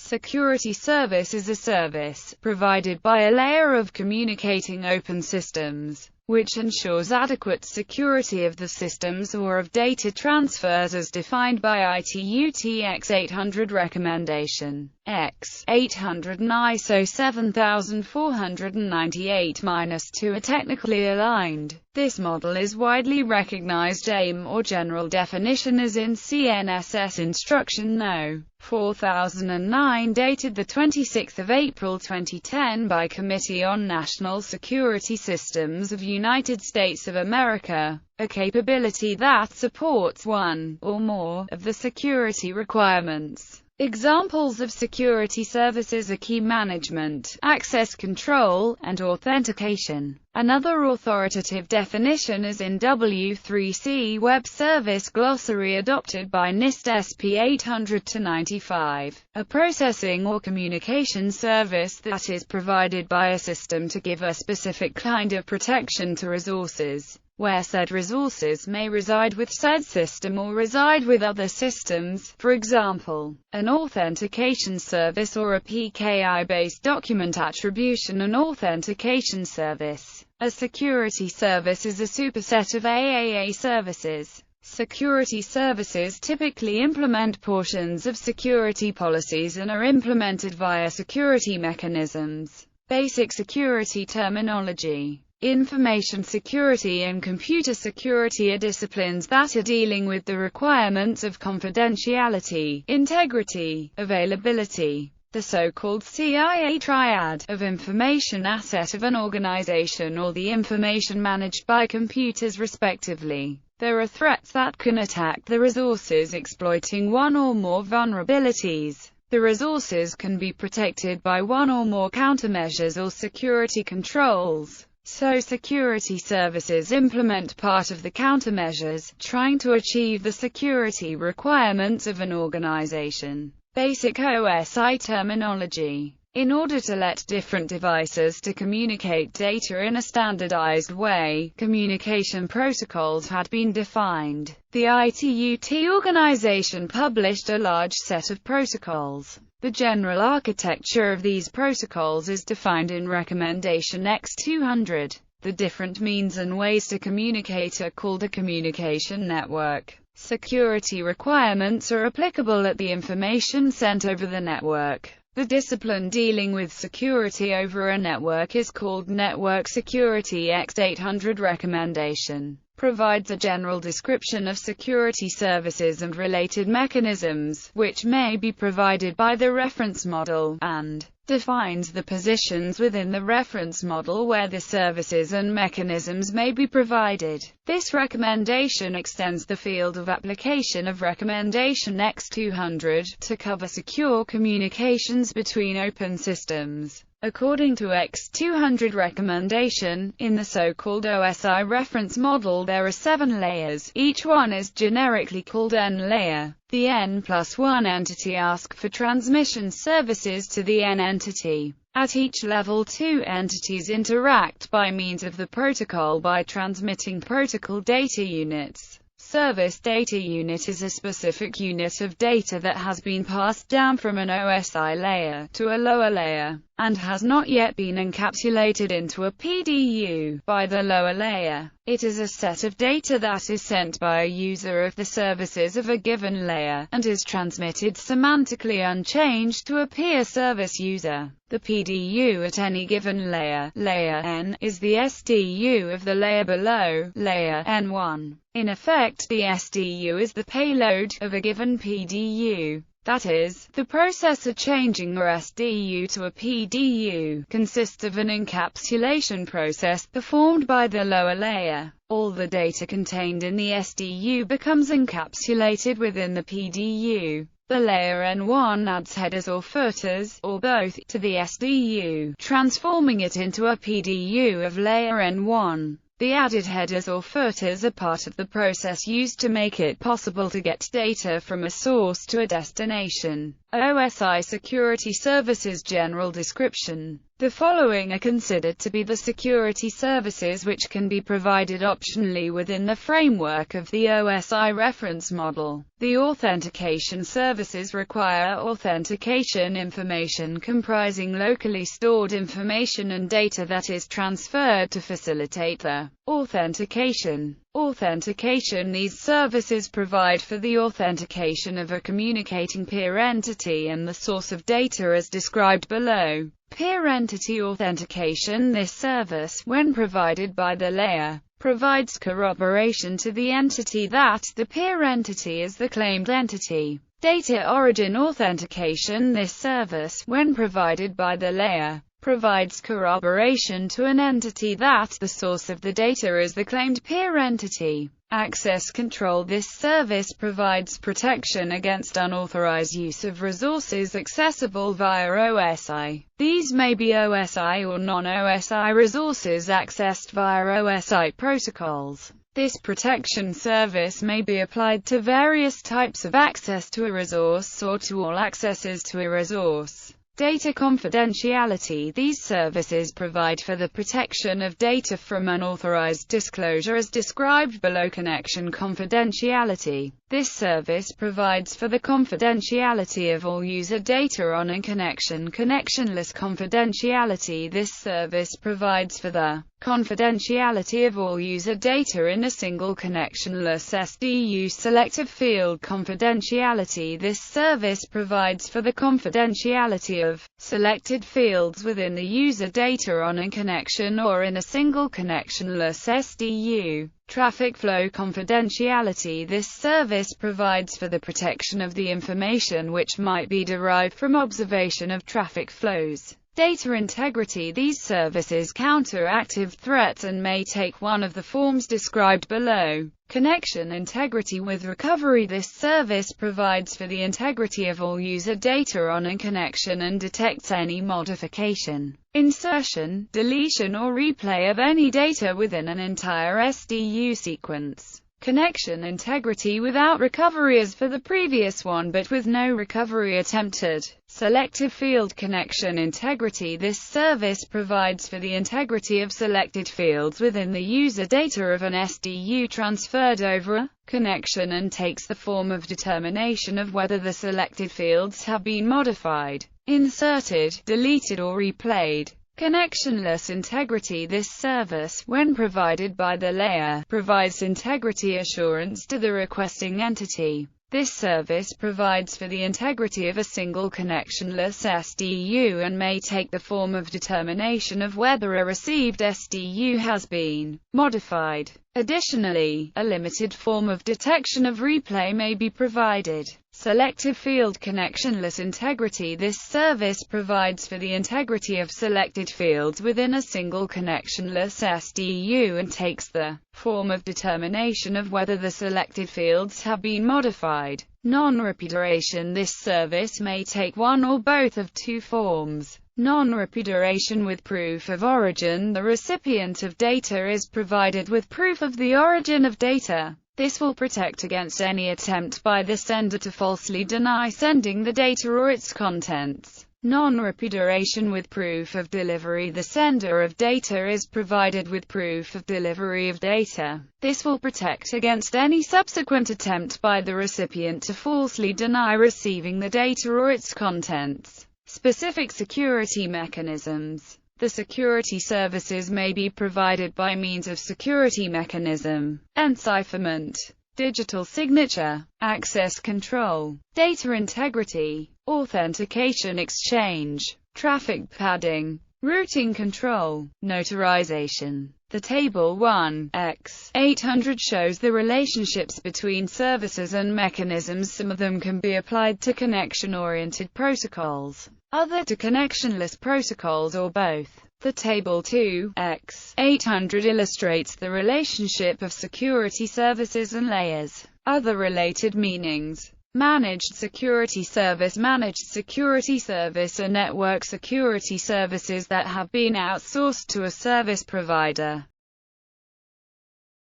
Security service is a service provided by a layer of communicating open systems, which ensures adequate security of the systems or of data transfers as defined by ITU-T X800 recommendation. X800 and ISO 7498-2 are technically aligned. This model is widely recognized AIM or general definition as in CNSS Instruction No. 4009 dated 26 April 2010 by Committee on National Security Systems of United States of America, a capability that supports one or more of the security requirements. Examples of security services are key management, access control, and authentication. Another authoritative definition is in W3C Web Service Glossary adopted by NIST SP 800-95, a processing or communication service that is provided by a system to give a specific kind of protection to resources, where said resources may reside with said system or reside with other systems, for example, an authentication service or a PKI-based document attribution and authentication service. A security service is a superset of AAA services. Security services typically implement portions of security policies and are implemented via security mechanisms. Basic security terminology. Information security and computer security are disciplines that are dealing with the requirements of confidentiality, integrity, availability, the so-called CIA triad, of information asset of an organization or the information managed by computers respectively. There are threats that can attack the resources exploiting one or more vulnerabilities. The resources can be protected by one or more countermeasures or security controls. So security services implement part of the countermeasures, trying to achieve the security requirements of an organization. Basic OSI terminology. In order to let different devices to communicate data in a standardized way, communication protocols had been defined. The ITU-T organization published a large set of protocols. The general architecture of these protocols is defined in Recommendation X200. The different means and ways to communicate are called a communication network. Security requirements are applicable at the information sent over the network. The discipline dealing with security over a network is called Network Security. X800 recommendation provides a general description of security services and related mechanisms, which may be provided by the reference model, and defines the positions within the reference model where the services and mechanisms may be provided. This recommendation extends the field of application of Recommendation X200 to cover secure communications between open systems. According to X200 recommendation, in the so-called OSI reference model there are 7 layers, each one is generically called N layer. The N+1 entity asks for transmission services to the N entity. At each level 2 entities interact by means of the protocol by transmitting protocol data units. Service data unit is a specific unit of data that has been passed down from an OSI layer to a lower layer, and has not yet been encapsulated into a PDU by the lower layer. It is a set of data that is sent by a user of the services of a given layer, and is transmitted semantically unchanged to a peer service user. The PDU at any given layer, layer N, is the SDU of the layer below, layer N1. In effect, the SDU is the payload of a given PDU. That is, the processor changing a SDU to a PDU consists of an encapsulation process performed by the lower layer. All the data contained in the SDU becomes encapsulated within the PDU. The layer N1 adds headers or footers, or both, to the SDU, transforming it into a PDU of layer N1. The added headers or footers are part of the process used to make it possible to get data from a source to a destination. OSI Security Services General Description. The following are considered to be the security services which can be provided optionally within the framework of the OSI reference model. The authentication services require authentication information comprising locally stored information and data that is transferred to facilitate the authentication. These services provide for the authentication of a communicating peer entity and the source of data as described below. Peer entity authentication. This service, when provided by the layer, provides corroboration to the entity that the peer entity is the claimed entity. Data origin authentication. This service, when provided by the layer, provides corroboration to an entity that the source of the data is the claimed peer entity. Access control. This service provides protection against unauthorized use of resources accessible via OSI. These may be OSI or non-OSI resources accessed via OSI protocols. This protection service may be applied to various types of access to a resource or to all accesses to a resource. Data confidentiality. These services provide for the protection of data from unauthorized disclosure as described below. Connection confidentiality. This service provides for the confidentiality of all user data on a connection. Connectionless confidentiality. This service provides for the confidentiality of all user data in a single connectionless SDU. Selective field confidentiality. This service provides for the confidentiality of selected fields within the user data on a connection or in a single connectionless SDU. Traffic flow confidentiality. This service provides for the protection of the information which might be derived from observation of traffic flows. Data integrity. These services counter active threats and may take one of the forms described below. Connection integrity with recovery. This service provides for the integrity of all user data on a connection and detects any modification, insertion, deletion or replay of any data within an entire SDU sequence. Connection integrity without recovery as for the previous one but with no recovery attempted. Selective field connection integrity. This service provides for the integrity of selected fields within the user data of an SDU transferred over a connection and takes the form of determination of whether the selected fields have been modified, inserted, deleted or replayed. Connectionless integrity. This service, when provided by the layer, provides integrity assurance to the requesting entity. This service provides for the integrity of a single connectionless SDU and may take the form of determination of whether a received SDU has been modified. Additionally, a limited form of detection of replay may be provided. Selective field connectionless integrity. This service provides for the integrity of selected fields within a single connectionless SDU and takes the form of determination of whether the selected fields have been modified. Non-repudiation. This service may take one or both of two forms. Non-repudiation with proof of origin. The recipient of data is provided with proof of the origin of data. This will protect against any attempt by the sender to falsely deny sending the data or its contents. Non-repudiation with proof of delivery. The sender of data is provided with proof of delivery of data. This will protect against any subsequent attempt by the recipient to falsely deny receiving the data or its contents. Specific security mechanisms. The security services may be provided by means of security mechanism, encipherment, digital signature, access control, data integrity, authentication exchange, traffic padding, routing control, notarization. The Table 1x800 shows the relationships between services and mechanisms. Some of them can be applied to connection-oriented protocols, other to connectionless protocols or both. The Table 2x800 illustrates the relationship of security services and layers. Other related meanings. Managed security service. Managed security service are network security services that have been outsourced to a service provider.